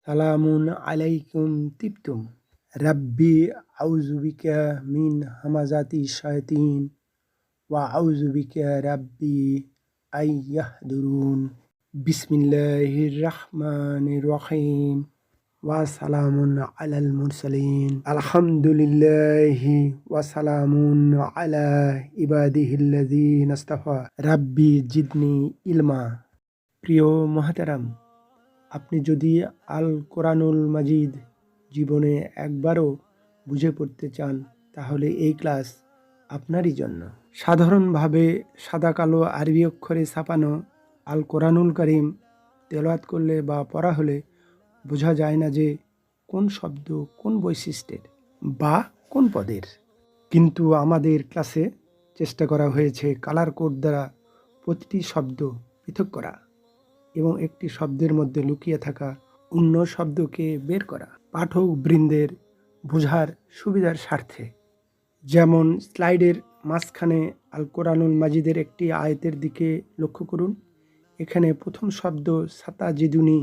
সালামুন আলাইকুম তিবতুম রাব্বি আউযু বিকা মিন হামাযাতি শায়াতিন ওয়া আউযু বিকা রাব্বি আন ইয়াহদুরুন বিসমিল্লাহির রাহমানির রহিম ওয়া সালামুন আলাল মুরসালিন আলহামদুলিল্লাহি ওয়া সালামুন আলা ইবাদিহিল্লাযীনা ইসতাফা রাব্বি জিদনি ইলমা। প্রিয় মুহতারাম, আপনি যদি আল কোরআনুল মাজিদ জীবনে একবারও বুঝে পড়তে চান তাহলে এই ক্লাস আপনারই জন্য। সাধারণভাবে সাদা কালো আরবি অক্ষরে ছাপানো আল কোরআনুল কারীম তেলাওয়াত করলে বা পড়া হলে বোঝা যায় না যে কোন শব্দ কোন বৈশিষ্ট্যের বা কোন পদের। কিন্তু আমাদের ক্লাসে চেষ্টা করা হয়েছে কালার কোড দ্বারা প্রতিটি শব্দ পৃথক করা এবং একটি শব্দের মধ্যে লুকিয়ে থাকা অন্য শব্দকে বের করা পাঠক বৃন্দের বোঝার সুবিধার স্বার্থে। যেমন স্লাইডের মাঝখানে আল কোরআনুল মাজিদের একটি আয়াতের দিকে লক্ষ্য করুন। এখানে প্রথম শব্দ সাতাজিদুনি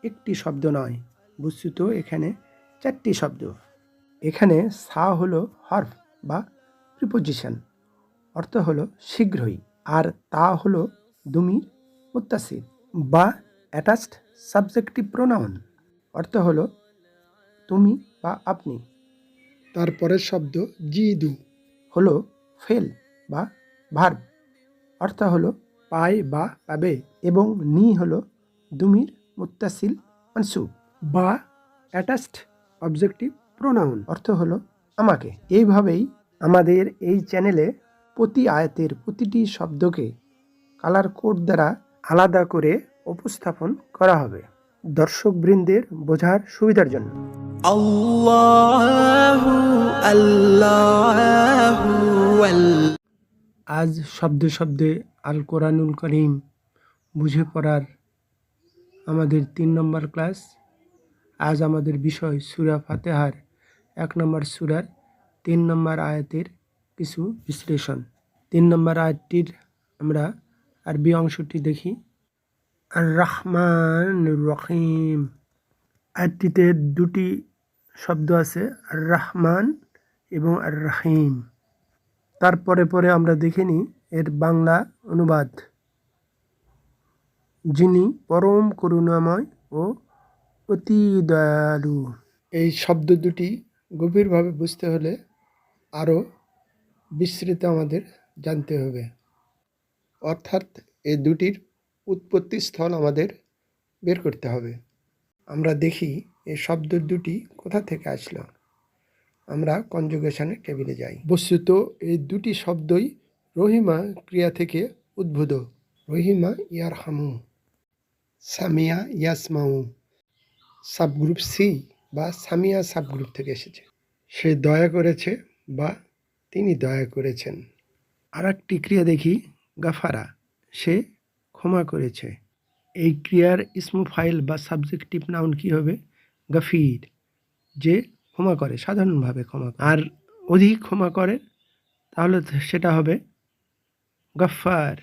একটি শব্দ নয়, বস্তুত এখানে 4টি শব্দ। এখানে সা হলো হরফ বা প্রিপোজিশন, অর্থ হলো শীঘ্রই, আর তা হলো দুমির মুত্তাসিল বা অ্যাটাচড সাবজেক্টিভ প্রোনাউন, অর্থ হলো তুমি বা আপনি। তারপরের শব্দ জিদু হলো ফেল বা ভার্ব, অর্থ হলো পায় বা পাবে, এবং নি হলো দুমির মুত্তাসিল মানসুব বা অ্যাটাচড অবজেক্টিভ প্রোনাউন, অর্থ হলো আমাকে। এইভাবেই আমাদের এই চ্যানেলে প্রতি আয়াতের প্রতিটি শব্দকে কালার কোড দ্বারা আলাদা করে উপস্থাপন করা হবে দর্শকবৃন্দের বোঝার সুবিধার জন্য। আজ শব্দে শব্দে আল কোরআনুল কারীম বুঝে পড়ার আমাদের 3 নম্বর ক্লাস। আজ আমাদের বিষয় সূরা ফাতিহার 1 নম্বর সূরার 3 নম্বর আয়াতের কিছু বিশ্লেষণ। 3 নম্বর আয়াতটির আমরা আরবি অংশটি দেখি। আর রহমানুর রহিম। আয়াতটিতে 2টি শব্দ আছে, আর রহমান এবং আর রহিম। তারপরে পরে আমরা দেখে নিই এর বাংলা অনুবাদ। যিনি পরম করুণাময় ও অতি দয়ালু। এই শব্দ দুটি গভীরভাবে বুঝতে হলে আরও বিস্তৃত আমাদের জানতে হবে, অর্থাৎ এই দুটির উৎপত্তি স্থল আমাদের বের করতে হবে। আমরা দেখি এই শব্দ দুটি কোথা থেকে আসলো। আমরা কনজুগেশনের টেবিলে যাই। বস্তুত এই দুটি শব্দই রহিমা ক্রিয়া থেকে উদ্ভূত। রহিমা ইয়ারহামু, সামিয়া ইয়াসমাউ। সাবগ্রুপ সি বা সামিয়া সাবগ্রুপ থেকে এসেছে। সে দয়া করেছে বা তিনি দয়া করেছেন। আর একটি ক্রিয়া দেখি গাফারা, সে ক্ষমা করেছে। এই ক্রিয়ার ইসমু ফাইল বা সাবজেক্টিভ নাউন কি হবে? গাফির, যে ক্ষমা করে, সাধারণভাবে ক্ষমা করে। আর অধিক ক্ষমা করে তাহলে সেটা হবে গাফফার,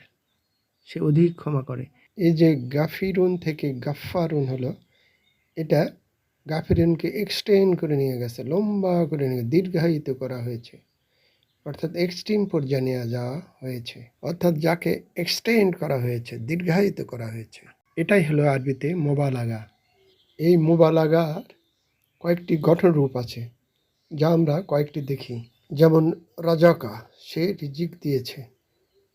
সে অধিক ক্ষমা করে। এই যে গাফিরুন থেকে গাফফারুন হলো, এটা গাফিরুনকে এক্সটেন্ড করে নিয়ে গেছে, লম্বা করে নিয়ে দীর্ঘায়িত করা হয়েছে, অর্থাৎ এক্সট্রিম পর্যায়ে নিয়ে যাওয়া হয়েছে, অর্থাৎ যাকে এক্সটেন্ড করা হয়েছে, দীর্ঘায়িত করা হয়েছে। এটাই হলো আরবিতে মোবালাগা। এই মোবালাগার কয়েকটি গঠন রূপ আছে, যা আমরা কয়েকটি দেখি। যেমন রাজাকা, সে রিজিক দিয়েছে,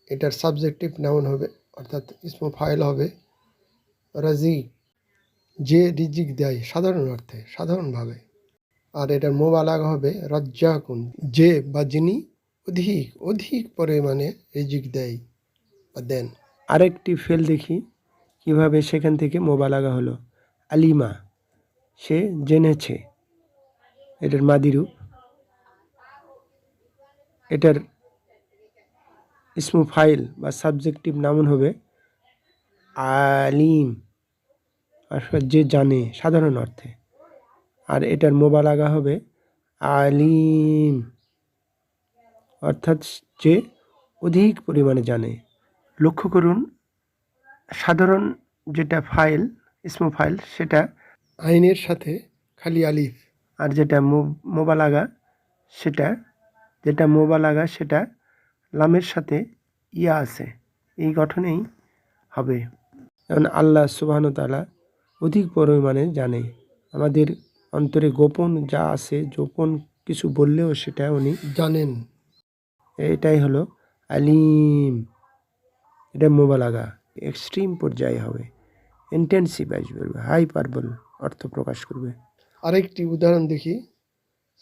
এটার সাবজেক্টিভ নাউন হবে, অর্থাৎ ইসমু ফাইল হবে রাজি, যে রিজিক দেয় সাধারণ অর্থে, সাধারণভাবে। আর এটার মোবালাগা হবে রাজ্জাকুন, যে বা যিনি অধিক অধিক পরিমাণে রিজিক দেয় বা দেন। আরেকটি ফেল দেখি কিভাবে সেখান থেকে মোবালাগা হলো। আলিমা, সে জেনেছে, এটার মাদিরূপ। এটার ইসমু ফাইল বা সাবজেক্টিভ নাউন হবে আলিম, অর্থাৎ যে জানে সাধারণ অর্থে। আর এটার মোবালাগা হবে আলিম, অর্থাৎ যে অধিক পরিমাণে জানে। লক্ষ্য করুন, সাধারণ যেটা ফাইল, ইসমু ফাইল, সেটা আইনের সাথে খালি আলিফ। আর যেটা মোবালাগা সেটা লামের সাথে ইয়া আছে, এই গঠনেই হবে। যেমন আল্লাহ সুবহানাহু ওয়া তাআলা অধিক পরিমাণে জানে, আমাদের অন্তরে গোপন যা আছে, গোপন কিছু বললেও সেটা উনি জানেন। এটাই হলো আলিম। এটা মোবালাগা, এক্সট্রিম পর্যায়ে হবে, ইন্টেন্সিভ আসবে, হাইপারবল অর্থ প্রকাশ করবে। আরেকটি উদাহরণ দেখি।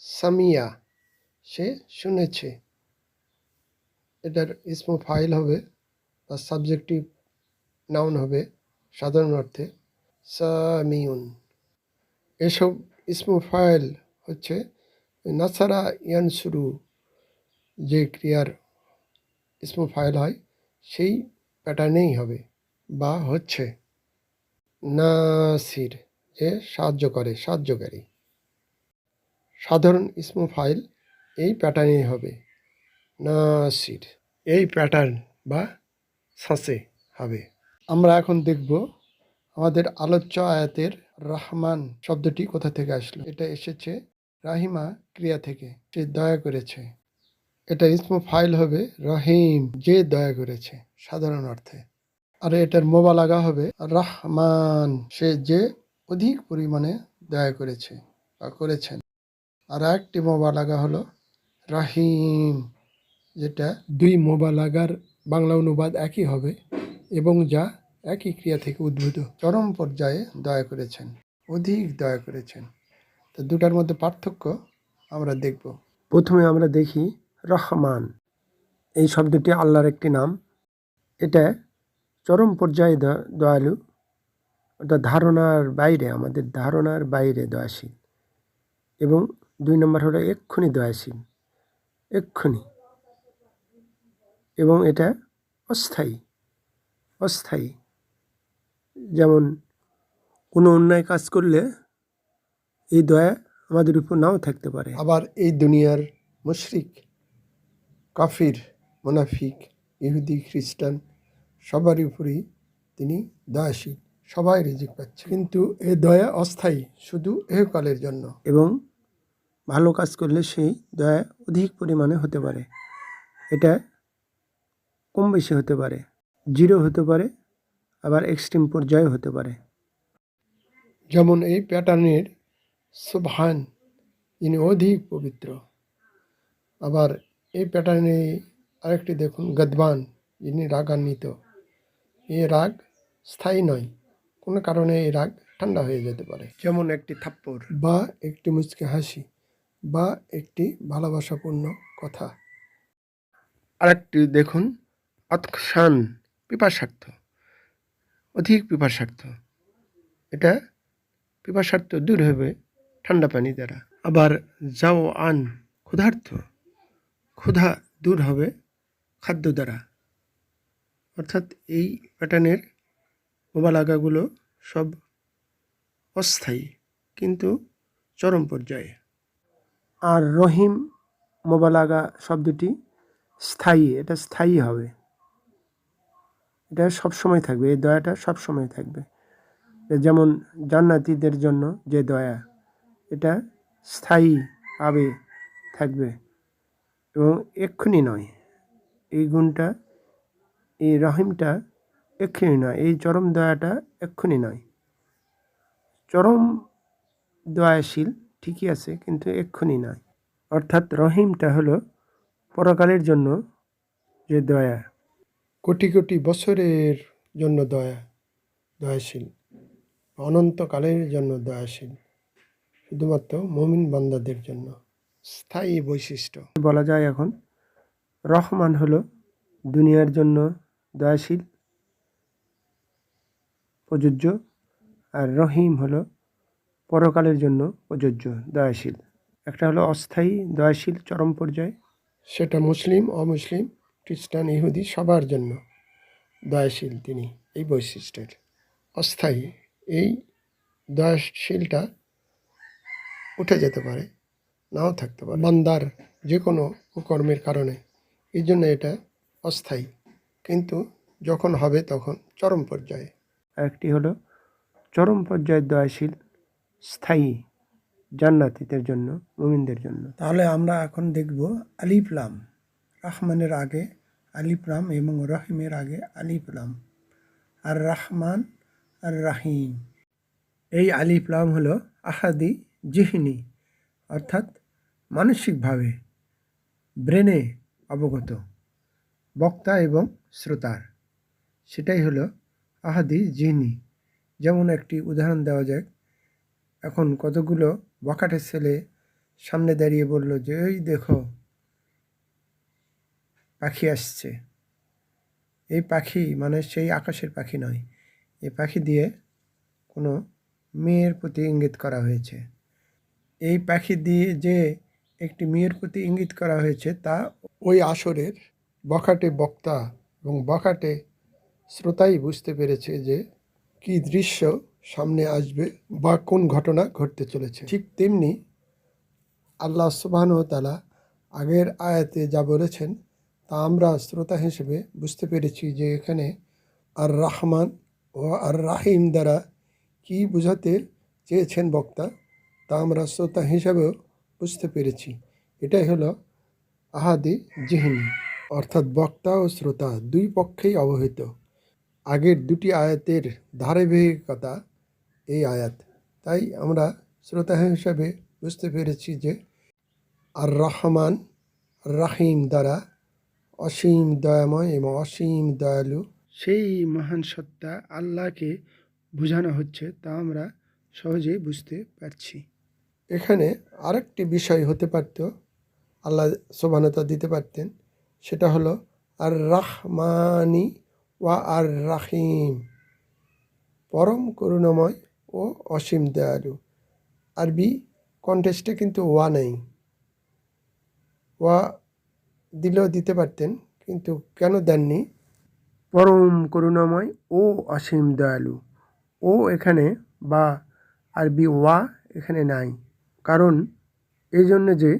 সামিয়া, সে শুনেছে। এটার ইসমু ফাইল হবে বা সাবজেক্টিভ নাউন হবে সাধারণ অর্থে সামিউন। এসব ইসমু ফাইল হচ্ছে নাসারা ইয়ানসুরু যে ক্রিয়ার ইসমু ফাইল হয় সেই প্যাটার্নেই হবে বা হচ্ছে। নাসির, যে সাহায্য করে, সাহায্যকারী। সাধারণ ইসমু ফাইল এই প্যাটার্নেই হবে, নাসির। এই প্যাটার্ন বা সাসে হবে। আমরা এখন দেখব আমাদের আলোচ্য আয়াতের রহমান শব্দটি কোথা থেকে আসলো। এটা এসেছে রাহিমা ক্রিয়া থেকে, সে দয়া করেছে। এটা ইসমু ফাইল হবে রহিম, যে দয়া করেছে সাধারণ অর্থে। আর এটার মোবালাগা হবে রহমান, সে যে অধিক পরিমাণে দয়া করেছে বা করেছেন। আর একটি মোবালাগা হলো রাহিম, যেটা দুই মোবালাগার বাংলা অনুবাদ একই হবে এবং যা একই ক্রিয়া থেকে উদ্ভূত। চরম পর্যায়ে দয়া করেছেন, অধিক দয়া করেছেন। তো দুটার মধ্যে পার্থক্য আমরা দেখব। প্রথমে আমরা দেখি রহমান, এই শব্দটি আল্লাহর একটি নাম। এটা চরম পর্যায়ে দয়ালু, ওটা ধারণার বাইরে, আমাদের ধারণার বাইরে দয়াশীল। এবং 2 নম্বর হলো এক্ষুনি দয়াশীল, এক্ষুনি। এবং এটা অস্থায়ী। যেমন কোনো অন্যায় কাজ করলে এই দয়া আমাদের উপর নাও থাকতে পারে। আবার এই দুনিয়ার মুশরিক, কাফির, মুনাফিক, ইহুদি, খ্রিস্টান সবারই উপরেই তিনি দয়াশীল, সবাই রিজিক পাচ্ছে। কিন্তু এ দয়া অস্থায়ী, শুধু এহকালের জন্য। এবং ভালো কাজ করলে সেই দয়া অধিক পরিমাণে হতে পারে। এটা কম বেশি হতে পারে, 0 হতে পারে, আবার এক্সট্রিম পর্যায়ে হতে পারে। যেমন এই প্যাটার্নের সুবহান, যিনি অধিক পবিত্র। আবার এই প্যাটার্নে আরেকটি দেখুন, গদবান, যিনি রাগান্বিত। এই রাগ স্থায়ী নয়, কোনো কারণে এই রাগ ঠান্ডা হয়ে যেতে পারে। যেমন একটি থাপ্পড়, বা একটি মুচকি হাসি, বা একটি ভালোবাসাপূর্ণ কথা। আরেকটি দেখুন আতশান, পিপাসার্থ, অধিক পিপাসার্থ। এটা পিপাসার্থ দূর হবে ঠান্ডা পানি দ্বারা। আবার যাও আন, ক্ষুধার্থ, ক্ষুধা দূর হবে খাদ্য দ্বারা। অর্থাৎ এই প্যাটার্নের মোবালাগাগুলো সব অস্থায়ী কিন্তু চরম পর্যায়ে। আর রহিম মোবালাগা শব্দটি স্থায়ী, এটা স্থায়ী হবে, এটা সবসময় থাকবে, এই দয়াটা সবসময় থাকবে। যেমন জান্নাতীদের জন্য যে দয়া, এটা স্থায়ী ভাবে থাকবে এবং এক্ষুনি নয়। এই গুণটা, এই রহিমটা এক্ষুনি নয়, এই চরম দয়াটা এক্ষুনি নয়। চরম দয়াশীল ঠিকই আছে, কিন্তু এক্ষুনি নয়। অর্থাৎ রহিমটা হলো পরকালের জন্য যে দয়া, কোটি কোটি বছরের জন্য দয়াশীল, অনন্তকালের জন্য দয়াশীল, শুধুমাত্র মুমিন বান্দাদের জন্য স্থায়ী বৈশিষ্ট্য। বলা যায় এখন রহমান হলো দুনিয়ার জন্য দয়াশীল প্রযোজ্য, আর রহিম হলো পরকালের জন্য প্রযোজ্য দয়াশীল। একটা হলো অস্থায়ী দয়াশীল চরম পর্যায়ে, সেটা মুসলিম, অমুসলিম, খ্রিস্টান, ইহুদি সবার জন্য দয়াশীল তিনি, এই বৈশিষ্ট্যের। অস্থায়ী, এই দয়াশীলটা উঠে যেতে পারে, নাও থাকতে পারে বান্দার যে কোনো কুকর্মের কারণে। এই জন্য এটা অস্থায়ী, কিন্তু যখন হবে তখন চরম পর্যায়ে। আর একটি হলো চরম পর্যায়ের দয়াশীল স্থায়ী, জান্নাতীদের জন্য, মুমিনদের জন্য। তাহলে আমরা এখন দেখব আলিফ লাম। রহমানের আগে আলিফ লাম এবং রহিমের আগে আলিফ লাম। আর রহমান আর রাহিম। এই আলিফ লাম হলো আহাদি জিহনি, অর্থাৎ মানসিকভাবে, ব্রেনে অবগত, বক্তা এবং শ্রোতার। সেটাই হলো আহাদি জিহনি। যেমন একটি উদাহরণ দেওয়া যাক, এখন কতগুলো বখাটের ছেলে সামনে দাঁড়িয়ে বলল যে ওই দেখো পাখি আসছে। এই পাখি মানে সেই আকাশের পাখি নয়, এই পাখি দিয়ে কোনো মেয়ের প্রতি ইঙ্গিত করা হয়েছে। এই পাখি দিয়ে যে একটি মেয়ের প্রতি ইঙ্গিত করা হয়েছে তা ওই আসরের বখাটে বক্তা এবং বখাটে শ্রোতাই বুঝতে পেরেছে যে কী দৃশ্য সামনে আসবে বা কোন ঘটনা ঘটতে চলেছে। ঠিক তেমনি আল্লাহ সুবহানাহু ওয়া তাআলা আগের আয়াতে যা বলেছেন তা আমরা শ্রোতা হিসেবে বুঝতে পেরেছি যে এখানে আর রহমান ও আর রাহিম দ্বারা কী বোঝাতে চেয়েছেন বক্তা তা আমরা শ্রোতা হিসাবেও বুঝতে পেরেছি। এটাই হলো আহাদি জিহনি, অর্থাৎ বক্তা ও শ্রোতা দুই পক্ষেই অবহিত। আগের দুটি আয়াতের ধারাবাহিকতা এই আয়াত, তাই আমরা শ্রোতা হিসাবে বুঝতে পেরেছি যে আর রহমান রাহিম দ্বারা অসীম দয়াময় এবং অসীম দয়ালু সেই মহান সত্তা আল্লাহকে বোঝানো হচ্ছে, তা আমরা সহজেই বুঝতে পারছি। এখানে আরেকটি বিষয় হতে পারত, আল্লাহ সোভানতা দিতে পারতেন, সেটা হলো আর রাহমানি ওয়া আর রাহিম, পরম করুণাময় ও অসীম দয়ালু। আরবি কন্টেক্সটে কিন্তু ওয়া নেই, ওয়া দিলেও দিতে পারতেন, কিন্তু কেন দেননি? পরম করুণাময় ও অসীম দয়ালু, ও এখানে বা আরবি ওয়া এখানে নাই, কারণ এই জন্য যে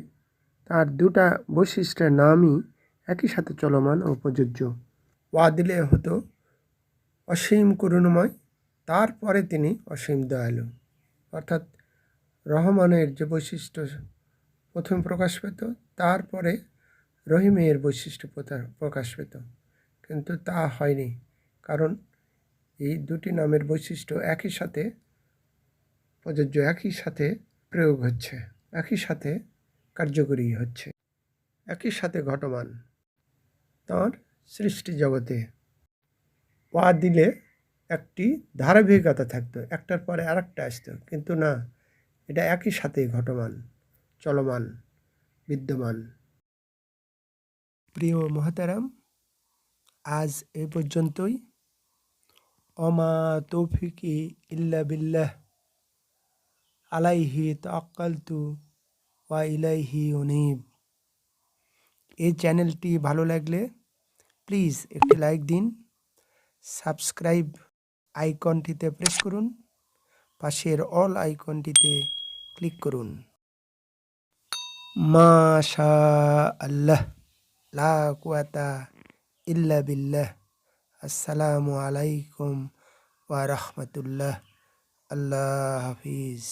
তার দুটা বৈশিষ্ট্যের নামই একই সাথে চলমান ও প্রযোজ্য। ওয়া দিলে হতো অসীম করুণাময়, তারপরে তিনি অসীম দয়ালু, অর্থাৎ রহমানের যে বৈশিষ্ট্য প্রথম প্রকাশ পেত, তারপরে রহিমের বৈশিষ্ট্য প্রকাশ পেত, কিন্তু তা হয়নি, কারণ এই দুটি নামের বৈশিষ্ট্য একই সাথে প্রযোজ্য, একই সাথে প্রয়োগ হচ্ছে, একই সাথে কার্যকরী হচ্ছে, একই সাথে ঘটমান তাঁর সৃষ্টি জগতে। ওয়া দিলে একটি ধারাবাহিকতা থাকতো, একটার পরে আরেকটা আসতো, কিন্তু না, এটা একই সাথে ঘটমান, চলমান, বিদ্যমান। প্রিয় মহতারাম, আজ এই পর্যন্তই। অমা তৌফিকি ইল্লা বিল্লাহ, আলাইহি তাওয়াক্কালতু ওয়া ইলাইহি উনীব। এই চ্যানেলটি ভালো লাগলে প্লিজ একটি লাইক দিন, সাবস্ক্রাইব আইকনটিতে প্রেস করুন, পাশের অল আইকনটিতে ক্লিক করুন। মাশা আল্লাহ, লা কুওয়াতা ইল্লা বিল্লাহ। আসসালামু আলাইকুম ওয়া রাহমাতুল্লাহ। আল্লাহ হাফিজ।